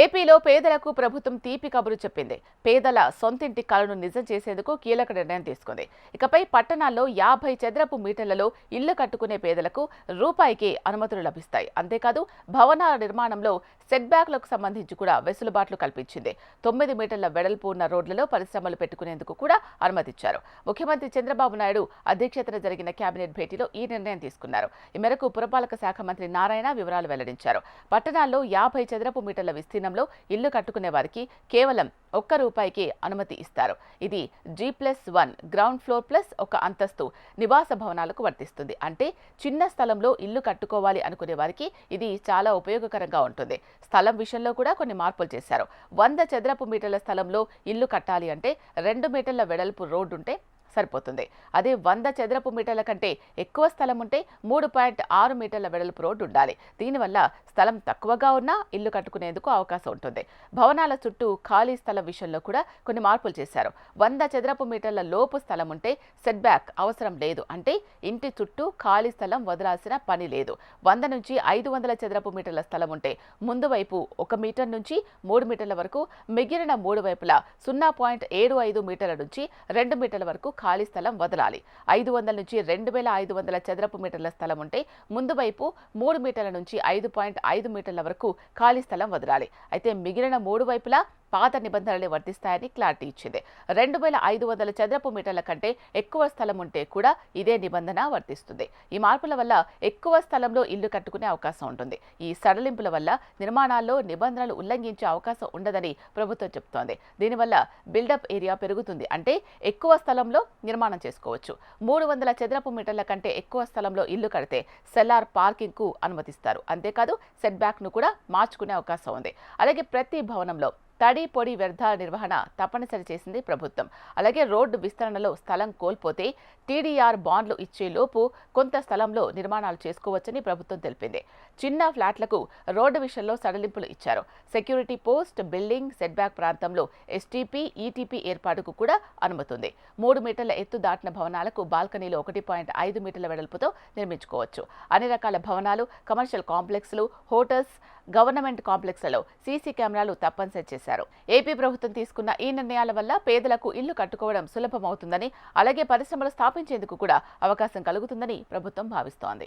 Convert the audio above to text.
ఏపీలో పేదలకు ప్రభుత్వం తీపి కబురు చెప్పింది. పేదల సొంతింటి కలను నిజం చేసేందుకు కీలక నిర్ణయం తీసుకుంది. ఇకపై పట్టణాల్లో 50 చదరపు మీటర్లలో ఇళ్లు కట్టుకునే పేదలకు రూపాయికి అనుమతులు లభిస్తాయి. అంతేకాదు భవనాల నిర్మాణంలో సెట్ బ్యాక్లకు సంబంధించి కూడా వెసులుబాట్లు కల్పించింది. 9 మీటర్ల వెడల్పు ఉన్న రోడ్లలో పరిశ్రమలు పెట్టుకునేందుకు కూడా అనుమతిచ్చారు. ముఖ్యమంత్రి చంద్రబాబు నాయుడు అధ్యక్షతన జరిగిన కేబినెట్ భేటీలో ఈ నిర్ణయం తీసుకున్నారు. ఈ మేరకు పురపాలక శాఖ మంత్రి నారాయణ వివరాలు వెల్లడించారు. పట్టణాల్లో 50 చదరపు మీటర్ల విస్తీర్ణంలో ఇల్లు కట్టుకునే వారికి కేవలం ₹1 అనుమతి ఇస్తారు. ఇది G+1 గ్రౌండ్ ఫ్లోర్ ప్లస్ ఒక అంతస్తు నివాస భవనాలకు వర్తిస్తుంది. అంటే చిన్న స్థలంలో ఇల్లు కట్టుకోవాలి అనుకునే వారికి ఇది చాలా ఉపయోగకరంగా ఉంటుంది. స్థలం విషయంలో కూడా కొన్ని మార్పులు చేశారు. 100 చదరపు మీటర్ల స్థలంలో ఇల్లు కట్టాలి అంటే 2 మీటర్ల వెడల్పు రోడ్డు ఉంటే సరిపోతుంది. అదే 100 చదరపు మీటర్ల కంటే ఎక్కువ స్థలం ఉంటే 3.6 మీటర్ల వెడల్పు రోడ్డు ఉండాలి. దీనివల్ల స్థలం తక్కువగా ఉన్నా ఇల్లు కట్టుకునేందుకు అవకాశం ఉంటుంది. భవనాల చుట్టూ ఖాళీ స్థలం విషయంలో కూడా కొన్ని మార్పులు చేశారు. 100 చదరపు మీటర్ల లోపు స్థలం ఉంటే సెట్ బ్యాక్ అవసరం లేదు. అంటే ఇంటి చుట్టూ ఖాళీ స్థలం వదలాల్సిన పని లేదు. 100 నుంచి 500 చదరపు మీటర్ల స్థలం ఉంటే ముందు వైపు 1 మీటర్ నుంచి 3 మీటర్ల వరకు, మిగిలిన 3 వైపులా 0.75 మీటర్ల నుంచి 2 మీటర్ల వరకు ఖాళీ స్థలం వదలాలి. 500 నుంచి 2500 చదరపు మీటర్ల స్థలం ఉంటే ముందు వైపు 3 మీటర్ల నుంచి 5.5 మీటర్ల వరకు ఖాళీ స్థలం వదలాలి. అయితే మిగిలిన 3 వైపులా పాత నిబంధనలే వర్తిస్తాయని క్లారిటీ ఇచ్చింది. 2500 చదరపు మీటర్ల కంటే ఎక్కువ స్థలం ఉంటే కూడా ఇదే నిబంధన వర్తిస్తుంది. ఈ మార్పుల వల్ల ఎక్కువ స్థలంలో ఇల్లు కట్టుకునే అవకాశం ఉంటుంది. ఈ సడలింపుల వల్ల నిర్మాణాల్లో నిబంధనలు ఉల్లంఘించే అవకాశం ఉండదని ప్రభుత్వం చెబుతోంది. దీనివల్ల బిల్డప్ ఏరియా పెరుగుతుంది. అంటే ఎక్కువ స్థలంలో నిర్మాణం చేసుకోవచ్చు. 300 చదరపు మీటర్ల కంటే ఎక్కువ స్థలంలో ఇల్లు కడితే సెల్లార్ పార్కింగ్ కు అనుమతిస్తారు. అంతేకాదు సెట్ బ్యాక్ ను కూడా మార్చుకునే అవకాశం ఉంది. అలాగే ప్రతి భవనంలో తడి పొడి వ్యర్థాల నిర్వహణ తప్పనిసరి చేసింది ప్రభుత్వం. అలాగే రోడ్డు విస్తరణలో స్థలం కోల్పోతే టీడీఆర్ బాండ్లు ఇచ్చే లోపు కొంత స్థలంలో నిర్మాణాలు చేసుకోవచ్చని ప్రభుత్వం తెలిపింది. చిన్న ఫ్లాట్లకు రోడ్డు విషయంలో సడలింపులు ఇచ్చారు. Security post, building, set back ప్రాంతంలో ఎస్టీపీ, ఈటీపీ ఏర్పాటుకు కూడా అనుమతి ఉంది. 3 మీటర్ల ఎత్తు దాటిన భవనాలకు బాల్కనీలు 1.5 మీటర్ల వెడల్పుతో నిర్మించుకోవచ్చు. అన్ని రకాల భవనాలు, కమర్షియల్ కాంప్లెక్స్లు, హోటల్స్, గవర్నమెంట్ కాంప్లెక్స్లలో సీసీ కెమెరాలు తప్పనిసరి చేశారు. ఏపీ ప్రభుత్వం తీసుకున్న ఈ నిర్ణయాల వల్ల పేదలకు ఇల్లు కట్టుకోవడం సులభమవుతుందని, అలాగే పరిశ్రమలు స్థాపించేందుకు కూడా అవకాశం కలుగుతుందని ప్రభుత్వం భావిస్తోంది.